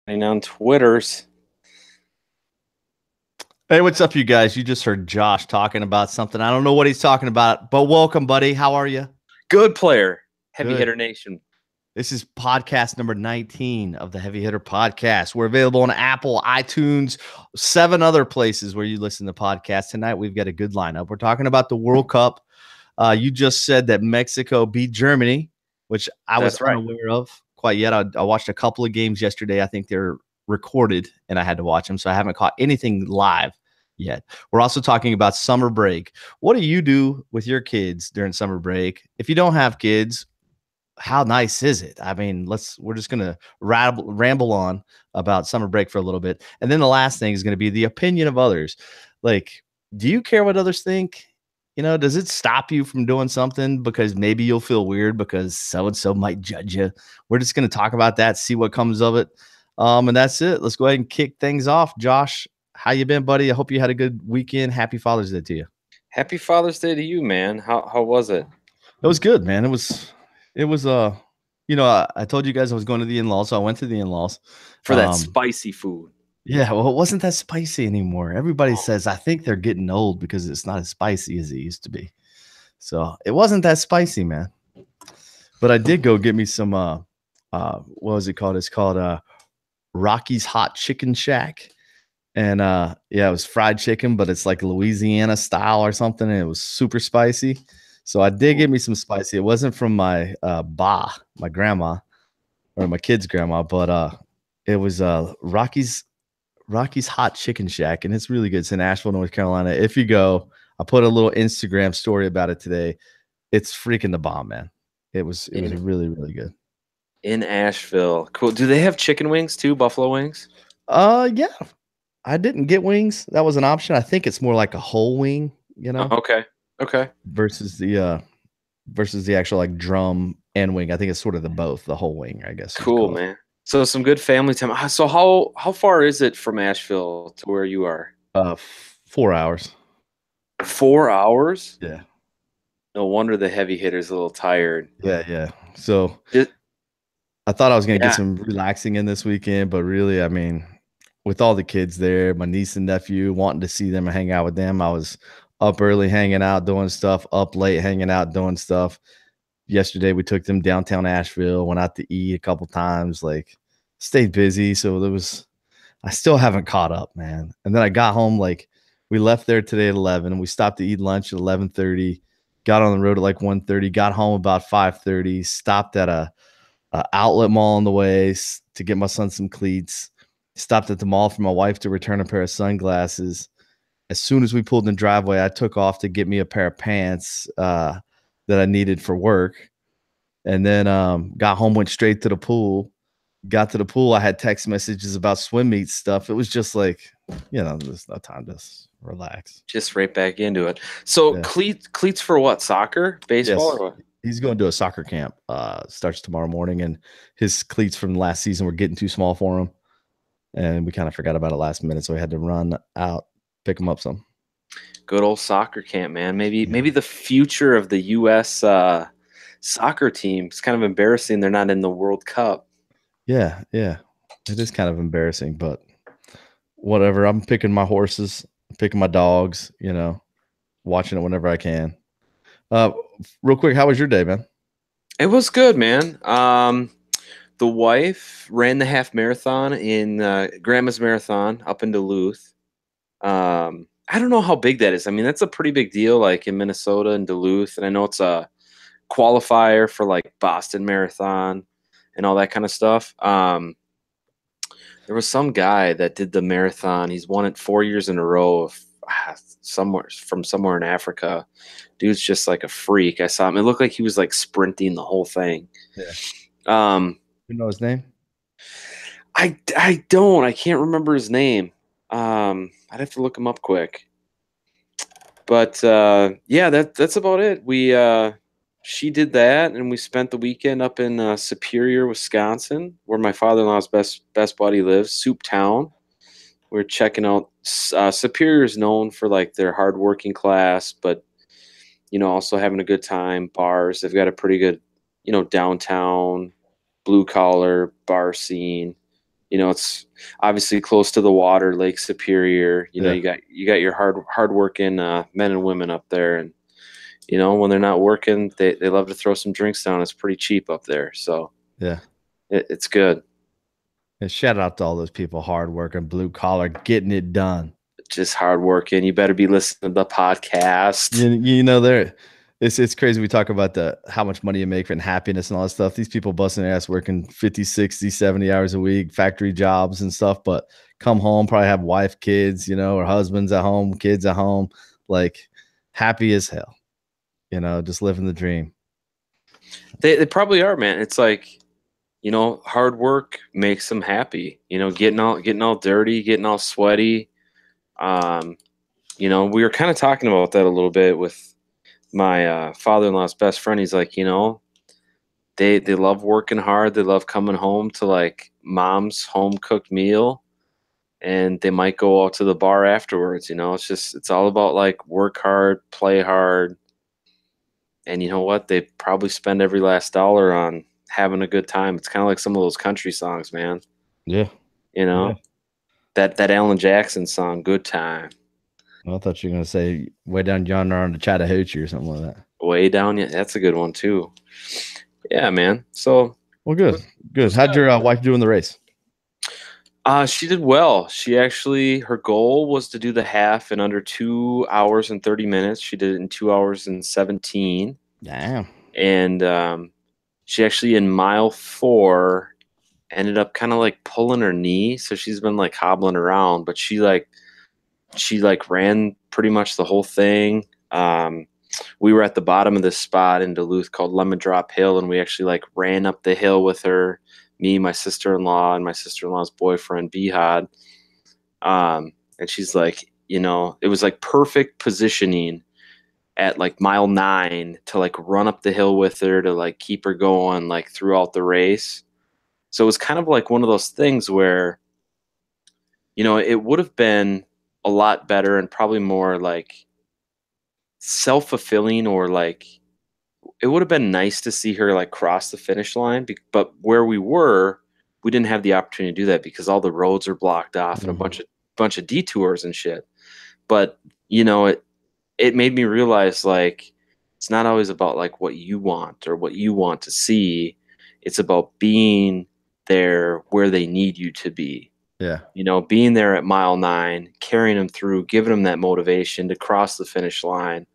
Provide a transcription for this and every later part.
On Twitter's. Hey, what's up, you guys? You just heard Josh talking about something. I don't know what he's talking about, but welcome, buddy. How are you? Good player, Heavy Good. Hitter Nation. This is podcast number 19 of the Heavy Hitter Podcast. We're available on Apple, iTunes, 7 other places where you listen to podcasts. Tonight, we've got a good lineup. We're talking about the World Cup. You just said that Mexico beat Germany, which I was That's right. unaware of quite yet. I watched a couple of games yesterday. I think they're recorded, and I had to watch them, so I haven't caught anything live yet. We're also talking about summer break. What do you do with your kids during summer break? If you don't have kids, how nice is it? I mean, we're just gonna ramble on about summer break for a little bit, and then the last thing is going to be the opinion of others. Like, do you care what others think? Does it stop you from doing something because maybe you'll feel weird because so and so might judge you? We're just going to talk about that, see what comes of it, and that's it. Let's go ahead and kick things off. Josh, how you been, buddy? I hope you had a good weekend. Happy Father's Day to you. Happy Father's Day to you, man. How was it? It was good, man. I told you guys I was going to the in-laws, so I went to the in-laws. For that spicy food. Yeah, well, it wasn't that spicy anymore. Everybody says I think they're getting old because it's not as spicy as it used to be. So it wasn't that spicy, man. But I did go get me some what was it called? It's called Rocky's Hot Chicken Shack. And yeah, it was fried chicken, but it's like Louisiana style or something. And it was super spicy. So I did get me some spicy. It wasn't from my my grandma or my kid's grandma, but it was Rocky's Hot Chicken Shack, and it's really good. It's in Asheville, North Carolina. If you go, I put a little Instagram story about it today. It's freaking the bomb, man. It was really, really good. In Asheville. Cool. Do they have chicken wings too? Buffalo wings? Yeah. I didn't get wings. That was an option. I think it's more like a whole wing, Oh, okay. Okay. versus the actual like drum and wing. I think it's sort of the both, the whole wing, I guess you'd Cool, call it. man. So some good family time. So how far is it from Asheville to where you are? 4 hours. 4 hours? Yeah. No wonder the heavy hitter's a little tired. Yeah, yeah. So Just, I thought I was gonna get yeah. some relaxing in this weekend, but really, I mean, with all the kids there, my niece and nephew, wanting to see them and hang out with them, I was up early hanging out, doing stuff, up late hanging out, doing stuff. Yesterday we took them downtown Asheville, went out to eat a couple times, like stayed busy. So I still haven't caught up, man. And then I got home, like we left there today at 11 and we stopped to eat lunch at 11:30, got on the road at like 1:30, got home about 5:30, stopped at a outlet mall on the way to get my son some cleats, stopped at the mall for my wife to return a pair of sunglasses. As soon as we pulled in the driveway, I took off to get me a pair of pants that I needed for work. And then got home, went straight to the pool. Got to the pool. I had text messages about swim meet stuff. It was just like, there's no time to relax. Just right back into it. So Yeah. cleats for what? Soccer, baseball, Yes. or what? He's going to a soccer camp. Starts tomorrow morning, and his cleats from last season were getting too small for him. And we kind of forgot about it last minute, so we had to run out, pick him up some. Good old soccer camp, man. Maybe Yeah. maybe the future of the U.S. Soccer team. It's kind of embarrassing they're not in the World Cup. Yeah, yeah. It is kind of embarrassing, but whatever. I'm picking my horses, picking my dogs, watching it whenever I can. Uh, Real quick, how was your day, man? It was good, man. The wife ran the half marathon in Grandma's Marathon up in Duluth. I don't know how big that is. I mean, that's a pretty big deal, like in Minnesota and Duluth. And I know it's a qualifier for like Boston Marathon and all that kind of stuff. There was some guy that did the marathon. He's won it 4 years in a row of somewhere in Africa. Dude's just like a freak. I saw him. It looked like he was like sprinting the whole thing. Yeah. Um, You know his name? I don't. I can't remember his name. I'd have to look him up quick. But yeah, that's about it. She did that, and we spent the weekend up in Superior, Wisconsin, where my father-in-law's best buddy lives, Soup Town. We're checking out. Superior is known for like their hardworking class, but also having a good time. Bars. They've got a pretty good, downtown blue collar bar scene. It's obviously close to the water, Lake Superior. Yeah. You got your hard working men and women up there, and when they're not working, they love to throw some drinks down. It's pretty cheap up there, so Yeah. it's good. And shout out to all those people hard working, blue collar, getting it done. Just hard working. You better be listening to the podcast. There it's crazy. We talk about how much money you make and happiness and all that stuff. These people busting their ass working 50, 60, 70 hours a week, factory jobs and stuff, but come home, probably have wife, kids, or husbands at home, kids at home, like happy as hell, just living the dream. They probably are, man. It's like, hard work makes them happy. Getting all dirty, getting all sweaty. We were kind of talking about that a little bit with my father-in-law's best friend. He's like, they love working hard. They love coming home to like mom's home cooked meal, and they might go out to the bar afterwards. It's all about like work hard, play hard. And you know what? They probably spend every last dollar on having a good time. It's kind of like some of those country songs, man. Yeah. Yeah. That Alan Jackson song, Good Time. Well, I thought you were going to say way down yonder on the Chattahoochee or something like that. Way down. Yeah, that's a good one too. Yeah, man. So. Well, good. How'd your wife do in the race? She did well. Her goal was to do the half in under 2 hours and 30 minutes. She did it in 2 hours and 17. Damn. And she actually in mile 4 ended up kind of like pulling her knee. So she's been like hobbling around, but she ran pretty much the whole thing. We were at the bottom of this spot in Duluth called Lemon Drop Hill, and we actually like ran up the hill with her. Me, my sister-in-law, and my sister-in-law's boyfriend, Behad. And she's like, it was like perfect positioning at like mile 9 to like run up the hill with her to like keep her going like throughout the race. So it was kind of like one of those things where, it would have been a lot better and probably more like self-fulfilling, or like it would have been nice to see her like cross the finish line, but where we were, we didn't have the opportunity to do that because all the roads are blocked off and a bunch of detours and shit. But it made me realize like it's not always about like what you want or what you want to see. It's about being there where they need you to be. Yeah. Being there at mile 9, carrying them through, giving them that motivation to cross the finish line,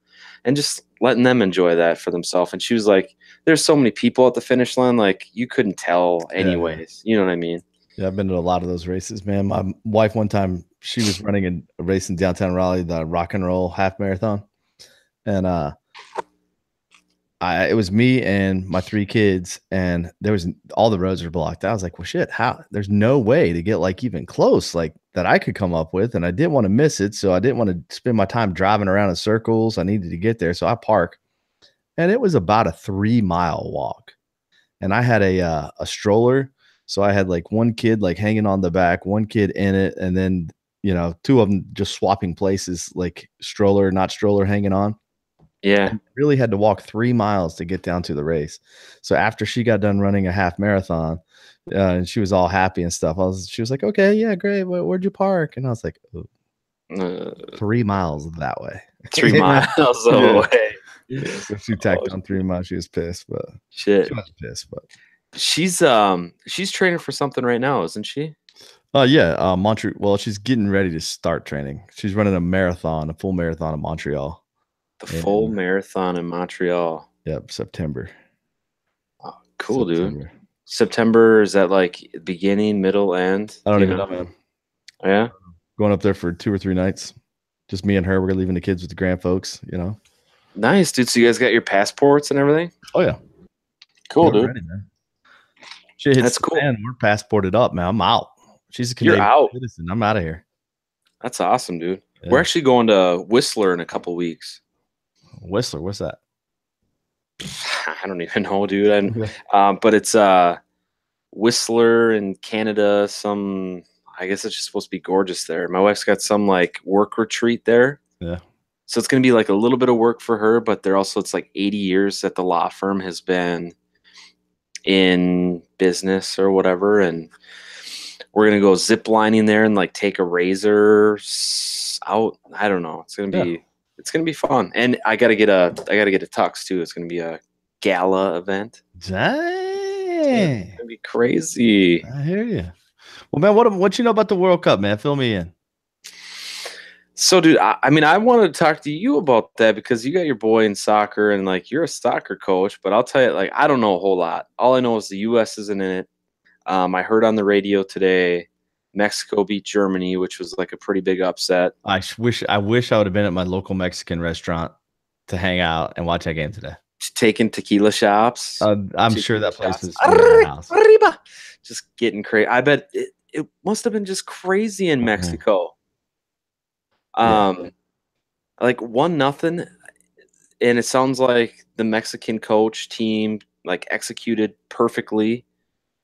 and just letting them enjoy that for themselves. And she was like, there's so many people at the finish line, like you couldn't tell anyways. Yeah. You know what I mean? Yeah, I've been to a lot of those races, man. My wife, one time, she was running a race in downtown Raleigh, the Rock and Roll Half Marathon. And it was me and my 3 kids, and all the roads were blocked. I was like, well, shit, how? There's no way to get like even close like that I could come up with, and I didn't want to miss it, so I didn't want to spend my time driving around in circles. I needed to get there, so I park, and it was about a 3-mile walk, and I had a stroller, so I had like one kid like hanging on the back, one kid in it, and then 2 of them just swapping places, like stroller, not stroller, hanging on. Yeah. And really had to walk 3 miles to get down to the race. So after she got done running a half marathon, and she was all happy and stuff, she was like, okay, yeah, great. Where'd you park? And I was like, 3 miles that way. 3 miles away. Yeah, so she tacked on 3 miles. She was pissed, but shit. She wasn't pissed, but she's training for something right now, isn't she? Yeah, Montreal. Well, she's getting ready to start training. She's running a full marathon in Montreal. The full marathon in Montreal. Yep, September. Oh, cool, dude. September, is that like beginning, middle, end? I don't even know, man. Yeah, going up there for 2 or 3 nights. Just me and her. We're leaving the kids with the grand folks. Nice, dude. So you guys got your passports and everything? Oh yeah, cool, dude. Ready, man. That's cool. Man, we're passported up, man. I'm out. She's a Canadian citizen. I'm out of here. That's awesome, dude. Yeah. We're actually going to Whistler in a couple weeks. Whistler, what's that? I don't even know, dude. But it's Whistler in Canada. I guess it's just supposed to be gorgeous there. My wife's got some like work retreat there. Yeah. So it's going to be like a little bit of work for her, but it's like 80 years that the law firm has been in business or whatever. And we're gonna go zip lining there and like take a razor out. I don't know. Yeah. It's gonna be fun. And I gotta get a tux too. It's gonna be a gala event. Yeah, it's Dang. gonna be crazy. I hear you. Well, man, what you know about the World Cup, man? Fill me in. So, dude, I mean, I wanted to talk to you about that because you got your boy in soccer and like you're a soccer coach, but I'll tell you, like, I don't know a whole lot. All I know is the U.S. isn't in it. I heard on the radio today Mexico beat Germany, which was like a pretty big upset. I wish I would have been at my local Mexican restaurant to hang out and watch that game today. Taking tequila shops. I'm sure that place is house. Arriba. Just getting crazy. I bet it must have been just crazy in Mexico. Like 1-0, and it sounds like the Mexican coach team like executed perfectly.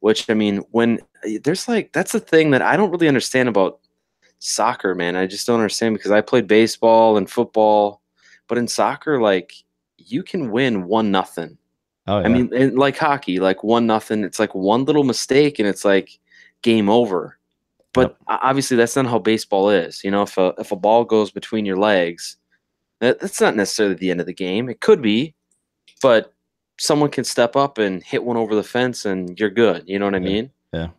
Which I mean, when there's like that's the thing that I don't really understand about soccer, man. I just don't understand because I played baseball and football, but in soccer, like you can win 1-0. Oh yeah. I mean, and like hockey, like 1-0. It's like one little mistake and it's like game over. But obviously, that's not how baseball is. You know, if a ball goes between your legs, that's not necessarily the end of the game. It could be, but someone can step up and hit one over the fence, and you're good. You know what I mean? Yeah.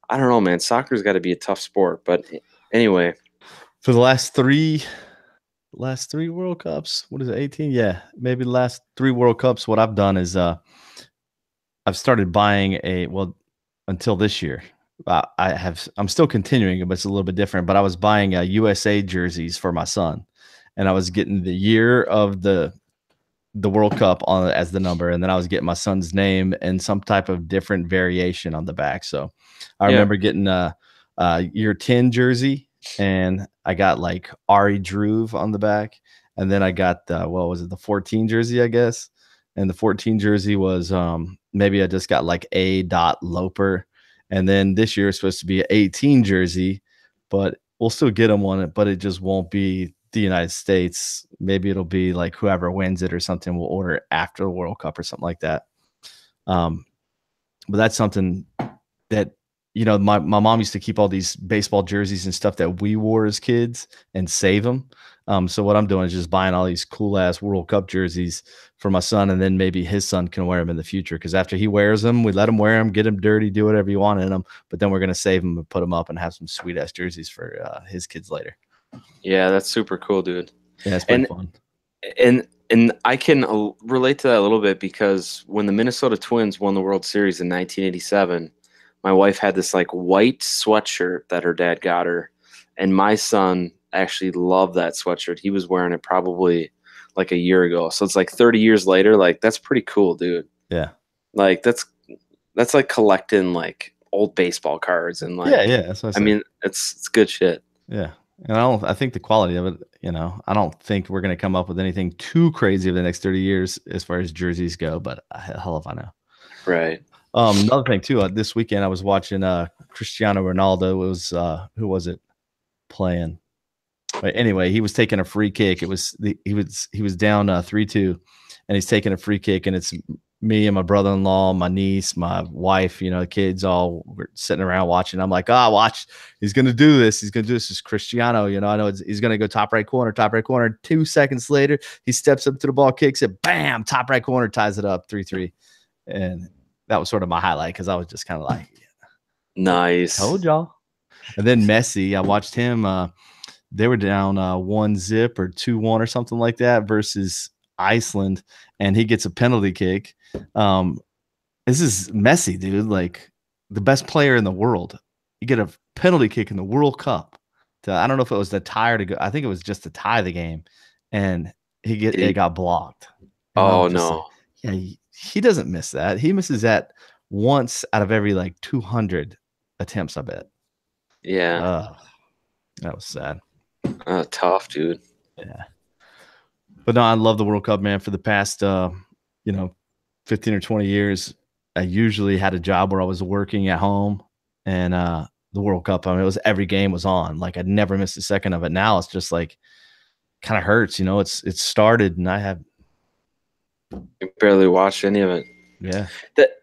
I don't know, man. Soccer's got to be a tough sport, but anyway. For the last three World Cups, what is it, 18? Yeah, maybe the last 3 World Cups. What I've done is I've started buying until this year. I'm still continuing it, but it's a little bit different. But I was buying USA jerseys for my son, and I was getting the year of the World Cup on as the number, and then I was getting my son's name and some type of different variation on the back. So I remember getting a year 10 jersey, and I got like Ari Druve on the back, and then I got the 14 jersey, I guess. And the 14 jersey was maybe I just got like A. Loper. And then this year it's supposed to be an 18 jersey, but we'll still get them one, but it just won't be the United States. Maybe it'll be like whoever wins it or something. We'll order it after the World Cup or something like that. But that's something that, you know, my mom used to keep all these baseball jerseys and stuff that we wore as kids and save them. So what I'm doing is just buying all these cool ass World Cup jerseys for my son, and then maybe his son can wear them in the future. Because after he wears them, we let him wear them, get them dirty, do whatever you want in them. But then we're gonna save them and put them up and have some sweet ass jerseys for his kids later. Yeah, that's super cool, dude. Yeah, it's been fun. And I can relate to that a little bit because when the Minnesota Twins won the World Series in 1987, my wife had this like white sweatshirt that her dad got her, and my son actually loved that sweatshirt. He was wearing it probably like a year ago. So it's like 30 years later. Like that's pretty cool, dude. Yeah. Like that's like collecting like old baseball cards and like yeah. That's what I mean, it's good shit. Yeah. And I think the quality of it, you know, I don't think we're going to come up with anything too crazy over the next 30 years as far as jerseys go, but hell if I know. Right. Another thing too, this weekend I was watching Cristiano Ronaldo. It was who was it playing? But anyway, he was taking a free kick. He was down 3-2, and he's taking a free kick, and it's me and my brother-in-law, my niece, my wife, you know, the kids all were sitting around watching. I'm like, watch, he's gonna do this. He's gonna do this. It's Cristiano, you know. I know he's gonna go top right corner. 2 seconds later, he steps up to the ball, kicks it, bam, top right corner, ties it up, 3-3, and that was sort of my highlight because I was just kind of like, nice, told y'all. And then Messi, I watched him. They were down 1-0 or 2-1 or something like that versus Iceland, and he gets a penalty kick. This is Messi, dude, like the best player in the world. You get a penalty kick in the World Cup. I don't know if it was the tie or to go. I think it was just to tie the game, and it got blocked. Oh no! Like, yeah, he doesn't miss that. He misses that once out of every like 200 attempts, I bet. Yeah, that was sad. Tough, dude. Yeah. But no, I love the World Cup, man. For the past, 15 or 20 years, I usually had a job where I was working at home, and the World Cup, I mean, it was every game was on. Like I never missed a second of it. Now it's just like kind of hurts, you know. It's started, and I have barely watched any of it. Yeah.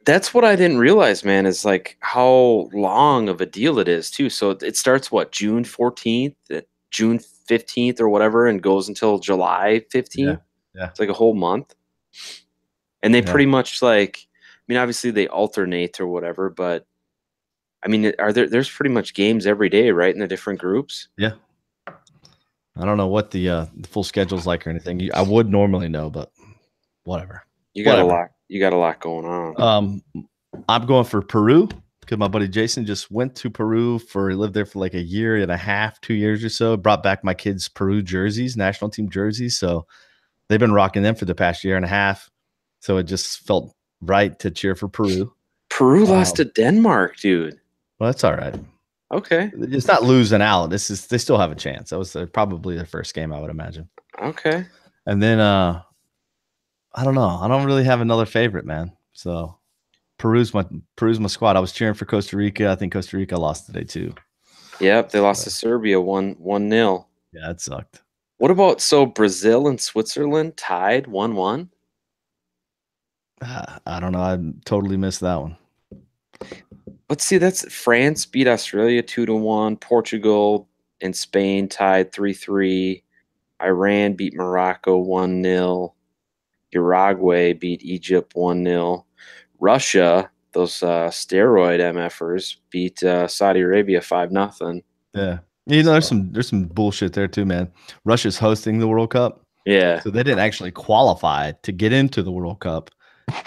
That's what I didn't realize, man, is like how long of a deal it is too. So it starts what, June 14th, June 15th or whatever, and goes until July Yeah. 15th. Yeah. It's like a whole month. And they Yeah. pretty much like, I mean, obviously they alternate or whatever, but I mean, there's pretty much games every day, right? In the different groups. Yeah. I don't know what the full schedule's like or anything. I would normally know, but whatever. Whatever. You got a lot going on. Um, I'm going for Peru because my buddy Jason just went to Peru he lived there for like a year and a half, 2 years or so. Brought back my kids' Peru jerseys, national team jerseys. So they've been rocking them for the past year and a half. So it just felt right to cheer for Peru. Peru lost to Denmark, dude. Well, that's all right. Okay. It's not losing out. They still have a chance. That was probably their first game, I would imagine. Okay. And then I don't know. I don't really have another favorite, man. So Peru's my squad. I was cheering for Costa Rica. I think Costa Rica lost today too. Yep, they lost to Serbia 1-0. Yeah, it sucked. What about Brazil and Switzerland tied 1-1? I don't know. I totally missed that one. Let's see. That's France beat Australia 2-1. Portugal and Spain tied 3-3. Iran beat Morocco 1-0. Uruguay beat Egypt 1-0. Russia, those steroid MFers, beat Saudi Arabia 5-0. Yeah. There's some bullshit there too, man. Russia's hosting the World Cup. Yeah. So they didn't actually qualify to get into the World Cup.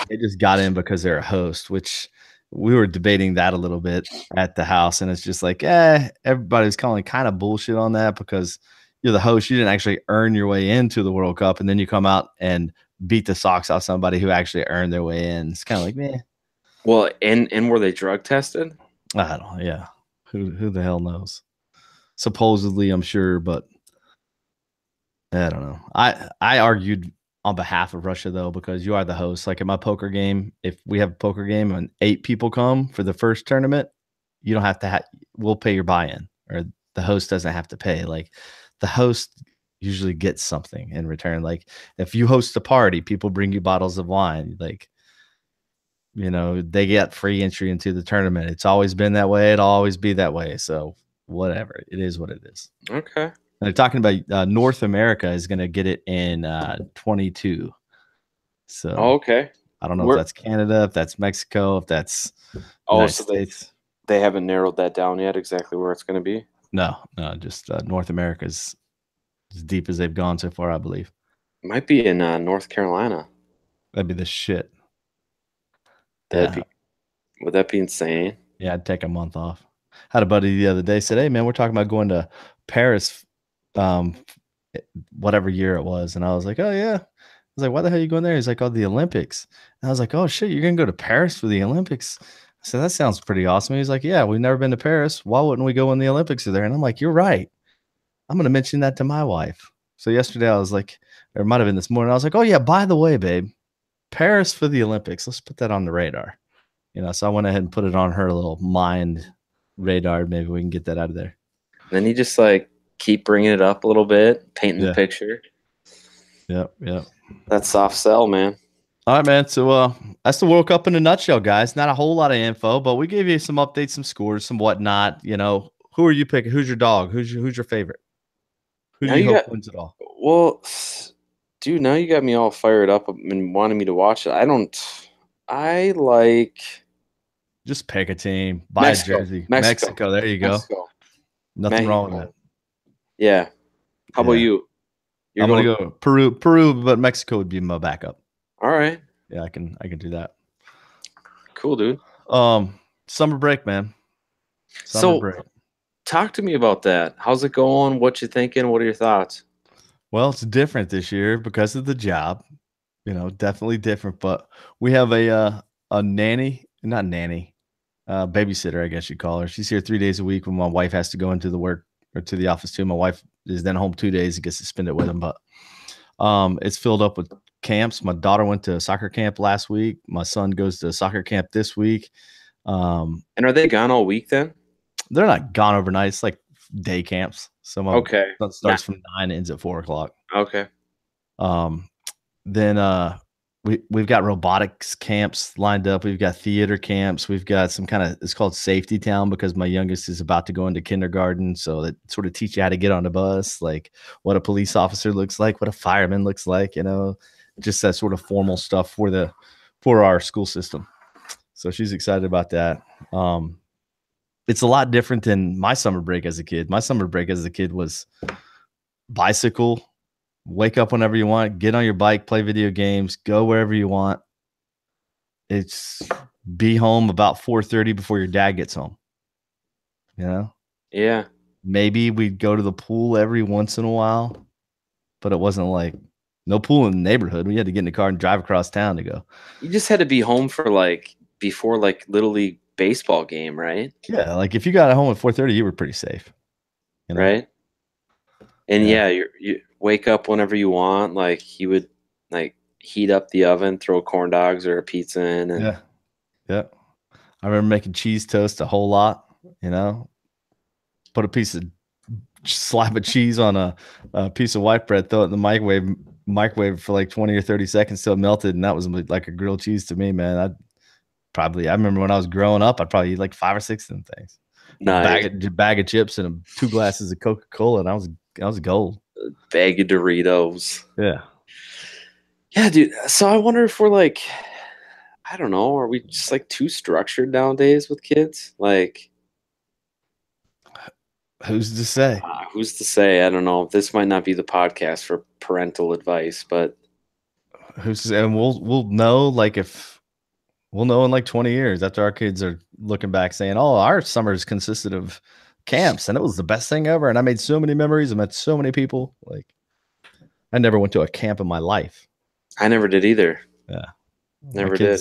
They just got in because they're a host, which we were debating that a little bit at the house. And it's just like, everybody's calling kind of bullshit on that because you're the host. You didn't actually earn your way into the World Cup. And then you come out and beat the socks off somebody who actually earned their way in. It's kind of like, meh. Well, and were they drug tested? I don't know. Yeah. Who the hell knows? Supposedly, I'm sure, but I don't know. I argued on behalf of Russia though, because you are the host. Like in my poker game, if we have a poker game and 8 people come for the first tournament, you don't have to we'll pay your buy-in, or the host doesn't have to pay. Like the host usually gets something in return. Like if you host a party, people bring you bottles of wine. Like, they get free entry into the tournament. It's always been that way. It'll always be that way. So whatever. It is what it is. Okay. And they're talking about North America is going to get it in 22. So okay. I don't know if that's Canada, if that's Mexico, if that's United States. They haven't narrowed that down yet exactly where it's going to be. No, just North America is as deep as they've gone so far, I believe. Might be in North Carolina. That'd be the shit. Would that be insane? Yeah, I'd take a month off. Had a buddy the other day said, "Hey man, we're talking about going to Paris, whatever year it was," and I was like, "Oh yeah." I was like, "Why the hell are you going there?" He's like, "Oh, the Olympics." And I was like, "Oh shit, you're gonna go to Paris for the Olympics?" I said, "That sounds pretty awesome." He's like, "Yeah, we've never been to Paris. Why wouldn't we go when the Olympics are there?" And I'm like, "You're right. I'm gonna mention that to my wife." So yesterday I was like, or it might have been this morning, I was like, "Oh yeah, by the way, babe, Paris for the Olympics. Let's put that on the radar." So I went ahead and put it on her little mind radar. Maybe we can get that out of there. Then you just like keep bringing it up a little bit, painting the picture. Yep. That's soft sell, man. All right, man. So that's the World Cup in a nutshell, guys. Not a whole lot of info, but we gave you some updates, some scores, some whatnot. Who are you picking? Who's your dog? Who's your favorite? Who do you hope wins it all? Well, dude, now you got me all fired up and wanting me to watch it. I like. Just pick a team. Buy a jersey. Mexico. There you go. Mexico. Nothing wrong with that. Yeah. How about you? I'm gonna go Peru, but Mexico would be my backup. All right. Yeah, I can do that. Cool, dude. Summer break, man. Summer break. Talk to me about that. How's it going? What you thinking? What are your thoughts? Well, it's different this year because of the job. Definitely different. But we have a babysitter, I guess you'd call her. She's here 3 days a week when my wife has to go into the work or to the office too. My wife is then home 2 days and gets to spend it with them. But it's filled up with camps. My daughter went to soccer camp last week. My son goes to soccer camp this week. And are they gone all week then? They're not gone overnight. It's like day camps. So my son starts from 9, ends at 4 o'clock. Okay. Then we've got robotics camps lined up. We've got theater camps. We've got some kind of, it's called Safety Town because my youngest is about to go into kindergarten. So that sort of teach you how to get on the bus, like what a police officer looks like, what a fireman looks like, just that sort of formal stuff for our school system. So she's excited about that. It's a lot different than my summer break as a kid. My summer break as a kid was bicycle, wake up whenever you want, get on your bike, play video games, go wherever you want. It's be home about 4:30 before your dad gets home. Yeah. Maybe we'd go to the pool every once in a while, but it wasn't like no pool in the neighborhood. We had to get in the car and drive across town to go. You just had to be home for before Little League baseball game, right? Yeah, like if you got home at 4:30, you were pretty safe. Right? And you wake up whenever you want. Like he would heat up the oven, throw corn dogs or a pizza in. And yeah. I remember making cheese toast a whole lot. Put a slap of cheese on a piece of white bread, throw it in the microwave for like 20 or 30 seconds till it melted, and that was like a grilled cheese to me, man. I remember when I was growing up, I'd probably eat like 5 or 6 of them things. Nice. Bag of chips and 2 glasses of Coca-Cola, and I was gold. Bag of Doritos. Yeah, dude. So I wonder if we're I don't know, are we just too structured nowadays with kids? Who's to say? Who's to say? I don't know. This might not be the podcast for parental advice, but who's to say? And we'll know we'll know in 20 years after our kids are looking back saying, "Oh, our summers consisted of camps, and it was the best thing ever, and I made so many memories, I met so many people." I never went to a camp in my life. I never did either. Yeah, never did.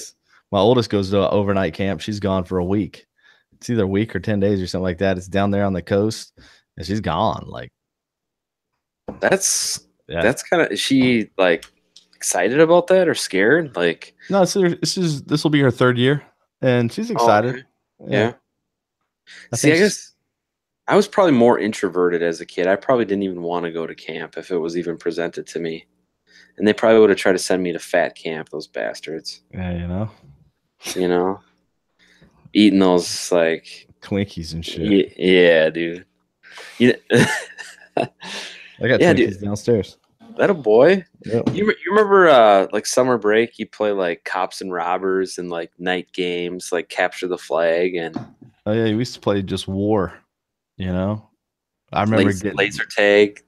My oldest goes to an overnight camp. She's gone for a week. It's either a week or 10 days or something like that. It's down there on the coast, and she's gone. That's kind of, is she excited about that or scared? No, this will be her 3rd year, and she's excited. Oh, okay. Yeah. I guess I was probably more introverted as a kid. I probably didn't even want to go to camp if it was even presented to me. And they probably would have tried to send me to fat camp, those bastards. Yeah, eating those Twinkies and shit. Yeah, dude. I got Twinkies downstairs. That a boy? Yep. You remember summer break? You play cops and robbers and night games, capture the flag and. Oh yeah, we used to play just war. I remember getting laser tag.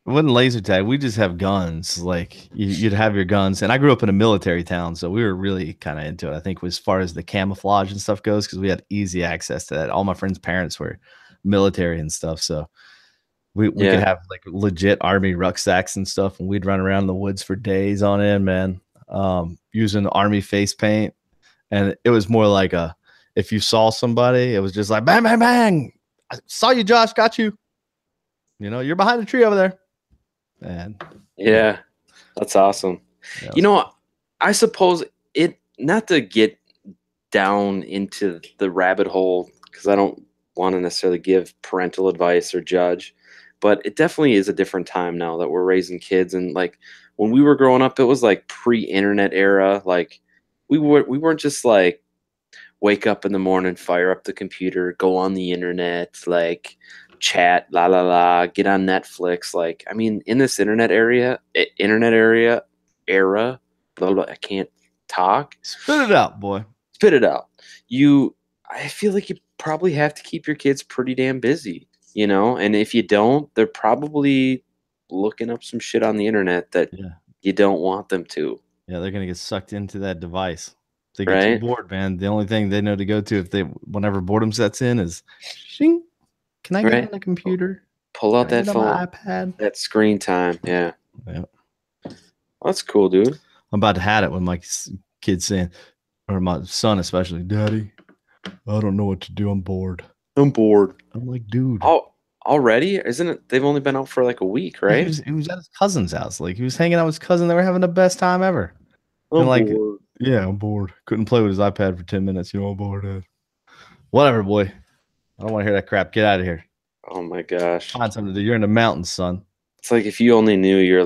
It wasn't laser tag. We just have guns. You'd have your guns. And I grew up in a military town, so we were really kind of into it. I think as far as the camouflage and stuff goes, because we had easy access to that. All my friends' parents were military and stuff, so we could have legit army rucksacks and stuff, and we'd run around in the woods for days on end, man. Using army face paint, and it was more if you saw somebody, it was just like bang, bang, bang. I saw you, Josh. Got you. You're behind the tree over there. And yeah, that's awesome. Yeah. I suppose not to get down into the rabbit hole, because I don't want to necessarily give parental advice or judge, but it definitely is a different time now that we're raising kids. And when we were growing up, it was pre-internet era. We weren't just wake up in the morning, fire up the computer, go on the internet, chat, la la la, get on Netflix. In this internet era, blah, blah, I can't talk. Spit it out, boy. Spit it out. I feel like you probably have to keep your kids pretty damn busy, and if you don't, they're probably looking up some shit on the internet that you don't want them to. Yeah, they're gonna get sucked into that device. They get too bored, man. The only thing they know to go to whenever boredom sets in is shing. Can I get on the computer? Pull out that phone, iPad, that screen time. Yeah. That's cool, dude. I'm about to have it when my kid's saying, or my son especially, "Daddy, I don't know what to do. I'm bored." I'm like, dude. Oh, already? Isn't it? They've only been out for a week, right? He was at his cousin's house. He was hanging out with his cousin. They were having the best time ever. I'm bored. Yeah, I'm bored. Couldn't play with his iPad for 10 minutes. I'm bored, Dad. Whatever, boy. I don't want to hear that crap. Get out of here. Oh my gosh. Find something to do. You're in the mountains, son. It's if you only knew you're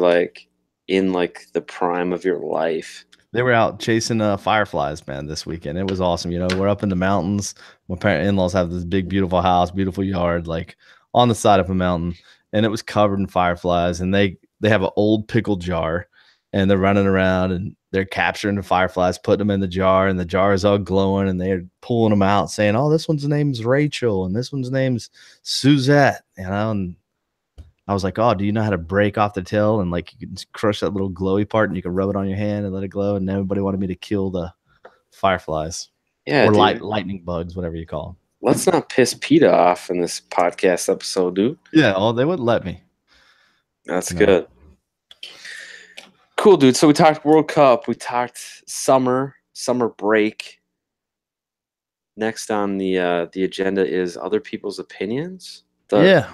in the prime of your life. They were out chasing fireflies, man, this weekend. It was awesome. You know, we're up in the mountains. My parent in-laws have this big, beautiful house, beautiful yard, like on the side of a mountain, and it was covered in fireflies. And they have an old pickle jar, and they're running around and they're capturing the fireflies, putting them in the jar, and the jar is all glowing, and they're pulling them out, saying, "Oh, this one's name's Rachel, and this one's name's Suzette," you know, and I was like, "Oh, do you know how to break off the tail and like you can crush that little glowy part and you can rub it on your hand and let it glow?" And everybody wanted me to kill the fireflies Yeah, or dude. lightning bugs, whatever you call them. Let's not piss PETA off in this podcast episode, dude. Yeah, oh, they wouldn't let me. That's You know. good. Cool, dude. So we talked World Cup. We talked summer break. Next on the agenda is other people's opinions. Yeah.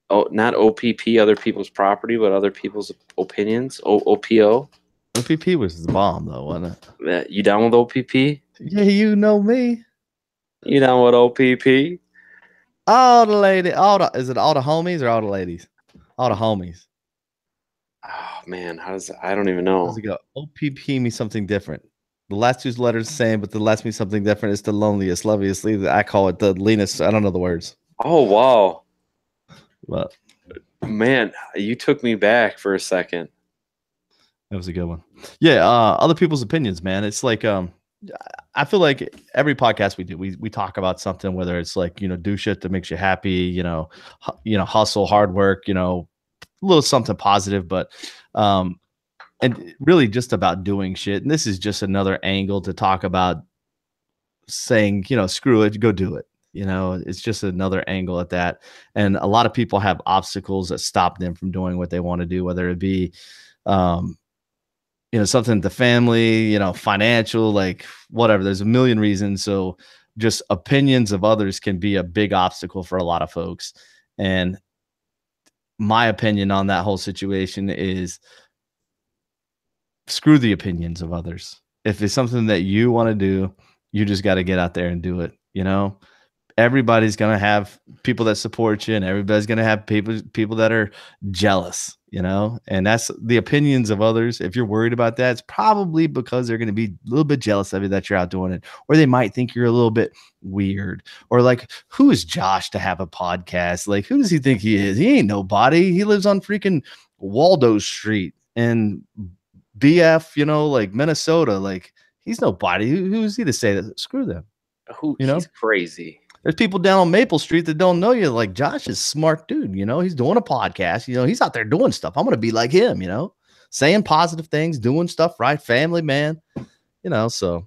Oh, not OPP, other people's property, but other people's opinions. OPO. OPP was the bomb, though, wasn't it? You down with OPP? Yeah, you know me. You down with OPP? All the ladies, is it all the homies or all the ladies? All the homies. Oh man, I don't even know. How's it go? OPP means something different. The last two letters the same, but the last means something different. It's the loneliest, loveliest. I call it the leanest. I don't know the words. Oh wow. But man, you took me back for a second. That was a good one. Yeah, other people's opinions, man. It's like I feel like every podcast we do, we talk about something, whether it's like, you know, do shit that makes you happy, you know, hustle, hard work, you know, a little something positive, but and really just about doing shit. And this is just another angle to talk about saying, you know, screw it, go do it. You know, it's just another angle at that. And a lot of people have obstacles that stop them from doing what they want to do, whether it be you know, something to family, you know, financial, like whatever. There's a million reasons. So just opinions of others can be a big obstacle for a lot of folks. And my opinion on that whole situation is screw the opinions of others. If it's something that you want to do, you just got to get out there and do it. You know, everybody's going to have people that support you, and everybody's going to have people that are jealous, you know, and that's the opinions of others. If you're worried about that, it's probably because they're going to be a little bit jealous of you that you're out doing it, or they might think you're a little bit weird, or like, who is Josh to have a podcast? Like, who does he think he is? He ain't nobody. He lives on freaking Waldo Street and BF, you know, like Minnesota. Like, he's nobody. Who's he to say that? Screw them. You know, he's crazy. There's people down on Maple Street that don't know you. Like, Josh is a smart dude. You know, he's doing a podcast. You know, he's out there doing stuff. I'm going to be like him, you know, saying positive things, doing stuff right. Family man, you know, so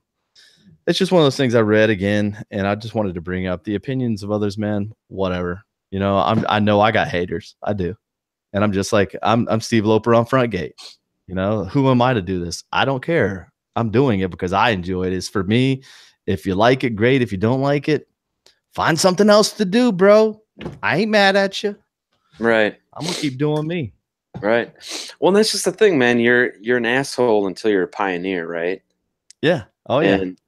it's just one of those things I read again. And I just wanted to bring up the opinions of others, man, whatever. You know, I know I got haters. I do. And I'm just like, I'm Steve Loper on Front Gate. You know, who am I to do this? I don't care. I'm doing it because I enjoy it. It's for me. If you like it, great. If you don't like it, find something else to do, bro. I ain't mad at you. Right. I'm gonna keep doing me. Right. Well, that's just the thing, man. You're an asshole until you're a pioneer, right? Yeah. Oh yeah. And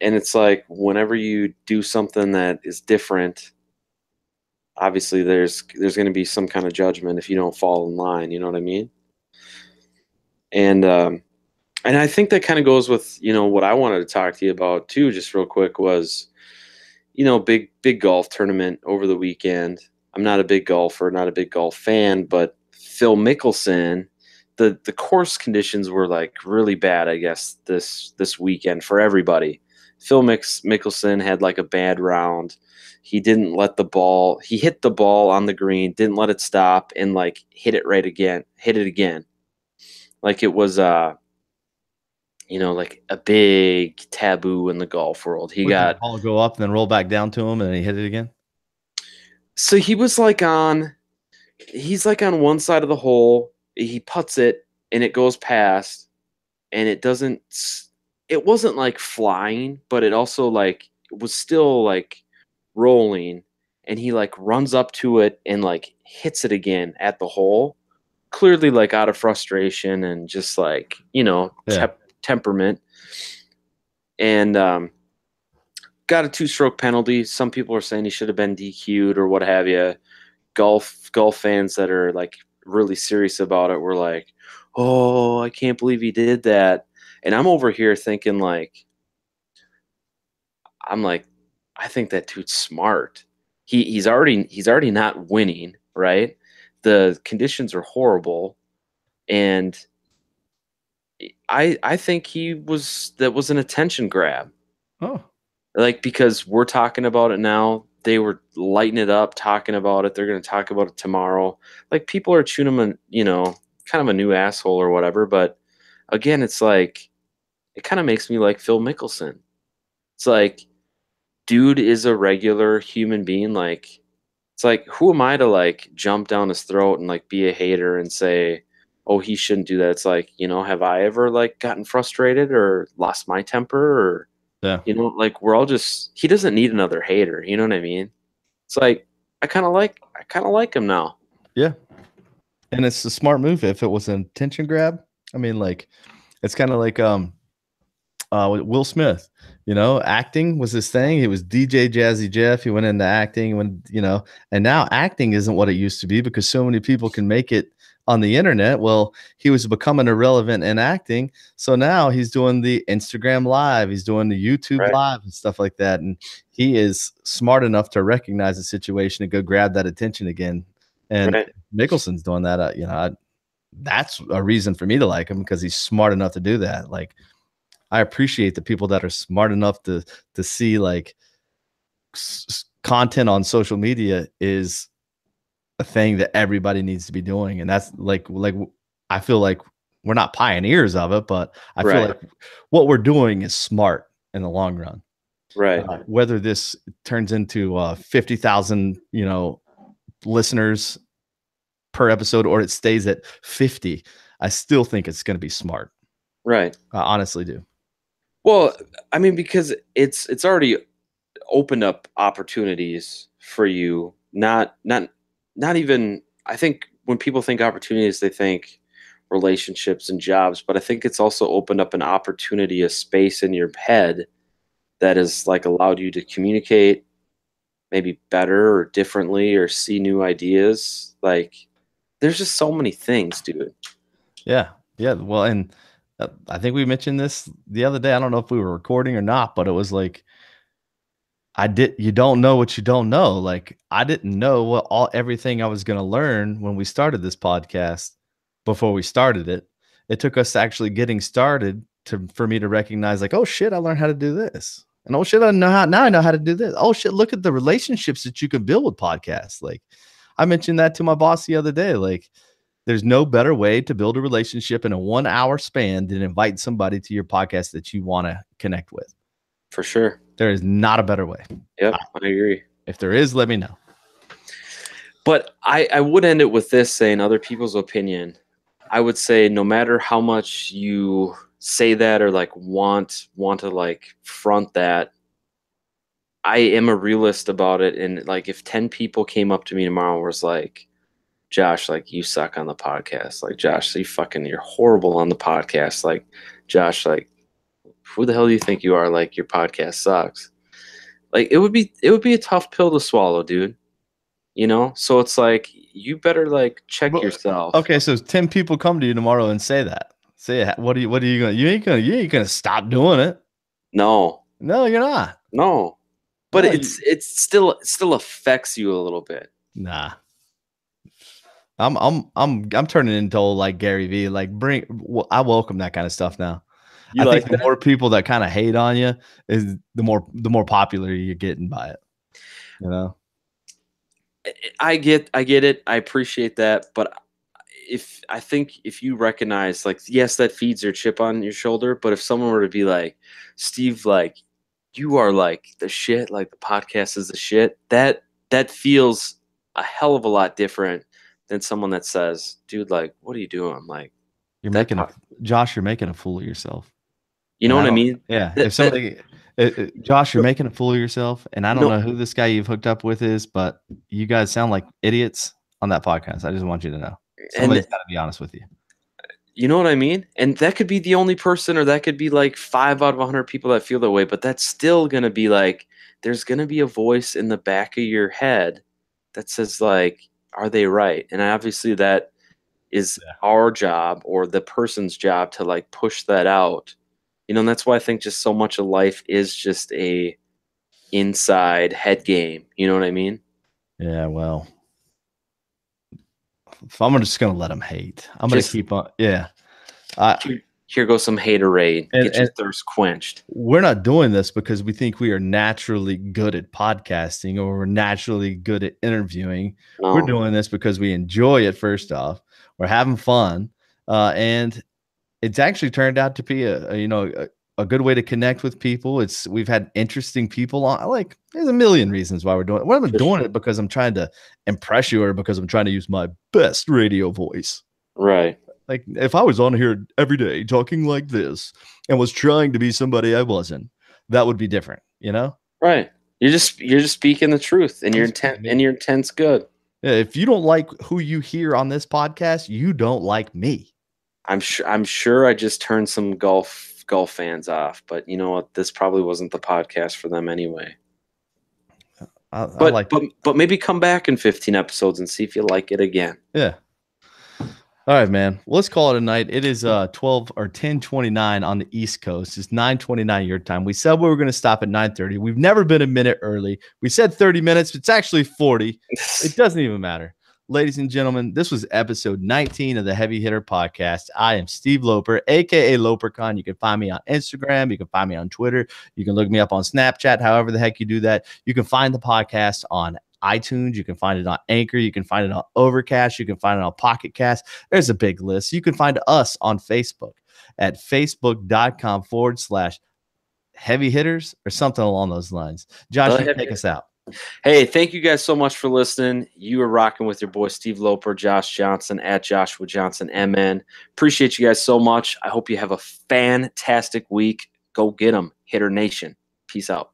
it's like whenever you do something that is different, obviously there's going to be some kind of judgment if you don't fall in line. You know what I mean? And I think that kind of goes with, you know, what I wanted to talk to you about too, just real quick was, you know, big golf tournament over the weekend. I'm not a big golfer, not a big golf fan, but Phil Mickelson, the course conditions were like really bad, I guess, this weekend for everybody. Phil Mickelson had like a bad round. He didn't let the ball, he hit the ball on the green, didn't let it stop, and like hit it again. Like it was you know, like a big taboo in the golf world. He got the ball go up and then roll back down to him and then he hit it again. So he's like on one side of the hole. He putts it and it goes past, and it wasn't like flying, but it also like was still like rolling, and he like runs up to it and like hits it again at the hole, clearly like out of frustration and just like, you know, temperament, and got a 2-stroke penalty. Some people are saying he should have been DQ'd or what have you. Golf fans that are like really serious about it were like, "Oh, I can't believe he did that." And I'm over here thinking like, I'm like, I think that dude's smart. He's already not winning, right? The conditions are horrible, and I think that was an attention grab. Oh, Like because we're talking about it now, they were lighting it up, talking about it. They're going to talk about it tomorrow. Like people are tuning him, kind of a new asshole or whatever. But again, it's like it kind of makes me like Phil Mickelson. It's like, dude is a regular human being. Like, it's like, who am I to like jump down his throat and like be a hater and say, oh, he shouldn't do that? It's like, have I ever like gotten frustrated or lost my temper or, yeah. like he doesn't need another hater. You know what I mean? It's like, I kind of like him now. Yeah. And it's a smart move if it was an attention grab. I mean, like, it's kind of like with Will Smith, acting was his thing. He was DJ Jazzy Jeff. He went into acting and now acting isn't what it used to be because so many people can make it on the internet. Well, he was becoming irrelevant in acting. So now he's doing the Instagram live, he's doing the YouTube Right. live and stuff like that. And he is smart enough to recognize the situation and go grab that attention again. And Right. Mickelson's doing that. That's a reason for me to like him because he's smart enough to do that. Like, I appreciate the people that are smart enough to see like content on social media is a thing that everybody needs to be doing, and that's like I feel like we're not pioneers of it, but I feel Right. like what we're doing is smart in the long run. Right. Whether this turns into 50,000 listeners per episode or it stays at 50, I still think it's going to be smart. Right. I honestly do. Well, I mean, because it's already opened up opportunities for you. Not even. I think when people think opportunities, they think relationships and jobs, but I think it's also opened up an opportunity, a space in your head that has like allowed you to communicate maybe better or differently or see new ideas. Like, there's just so many things, dude. Yeah. Yeah. Well, and I think we mentioned this the other day. I don't know if we were recording or not, but it was like, you don't know what you don't know. Like, I didn't know everything I was going to learn when we started this podcast before we started it. It took us actually getting started for me to recognize like, oh shit, I learned how to do this. And oh shit, now I know how to do this. Oh shit, look at the relationships that you can build with podcasts. Like, I mentioned that to my boss the other day. Like, there's no better way to build a relationship in a 1 hour span than invite somebody to your podcast that you want to connect with. For sure. There is not a better way. Yep, I agree. If there is, let me know. But I would end it with this saying other people's opinion. I would say no matter how much you say that or like want to like front that, I am a realist about it. And like if 10 people came up to me tomorrow and was like, Josh, like you suck on the podcast. Like Josh, you're horrible on the podcast. Like Josh, like who the hell do you think you are? Like your podcast sucks. Like it would be a tough pill to swallow, dude. So it's like you better like check yourself. Okay, so 10 people come to you tomorrow and say that. Say what are you gonna you ain't gonna stop doing it. No, you're not. No, but it still affects you a little bit. Nah, I'm turning into old like Gary Vee. Like I welcome that kind of stuff now. I think the more people that kind of hate on you is the more popular you're getting by it. I get it. I appreciate that, but if you recognize like yes, that feeds your chip on your shoulder, but if someone were to be like, Steve, like you are like the shit, like the podcast is the shit, that feels a hell of a lot different than someone that says, dude, like what are you doing? Like you're making Josh, you're making a fool of yourself. You know what I mean? Yeah. If somebody Josh, you're making a fool of yourself, and I don't know who this guy you've hooked up with is, but you guys sound like idiots on that podcast. I just want you to know. Somebody's got to be honest with you. You know what I mean? And that could be the only person, or that could be like 5 out of 100 people that feel that way, but that's still going to be like, there's going to be a voice in the back of your head that says like, are they right? And obviously that is our job or the person's job to like push that out. And that's why I think just so much of life is just a inside head game. You know what I mean? Yeah, well, if I'm just gonna let them hate. I'm gonna Just keep on. Yeah, I here goes some haterade. Get your and thirst quenched. we're not doing this because we think we are naturally good at podcasting or we're naturally good at interviewing. We're No, doing this because we enjoy it. First off, we're having fun, and it's actually turned out to be a good way to connect with people. We've had interesting people on. Like, there's a million reasons why we're doing it. Well, I'm for doing sure. it because I'm trying to impress you, or because I'm trying to use my best radio voice. Right. Like, if I was on here every day talking like this and was trying to be somebody I wasn't, that would be different, Right. You're just speaking the truth, and your intent's good. Yeah, if you don't like who you hear on this podcast, you don't like me. I'm sure I just turned some golf fans off, but you know what? This probably wasn't the podcast for them anyway. I But like, but maybe come back in 15 episodes and see if you like it again. yeah. All right, man. Well, let's call it a night. It is 12 or 10:29 on the East Coast. It's 9:29 your time. We said we were going to stop at 9:30. We've never been a minute early. We said 30 minutes. It's actually 40. It doesn't even matter. Ladies and gentlemen, this was episode 19 of the Heavy Hitter Podcast. I am Steve Loper, aka LoperCon. You can find me on Instagram. You can find me on Twitter. You can look me up on Snapchat, however the heck you do that. You can find the podcast on iTunes. You can find it on Anchor. You can find it on Overcast. You can find it on Pocket Cast. There's a big list. You can find us on Facebook at facebook.com/heavy hitters or something along those lines. Josh, you take us out. Hey, thank you guys so much for listening. You are rocking with your boy Steve Loper, Josh Johnson at Joshua Johnson MN. Appreciate you guys so much. I hope you have a fantastic week. Go get them, Hitter Nation. Peace out.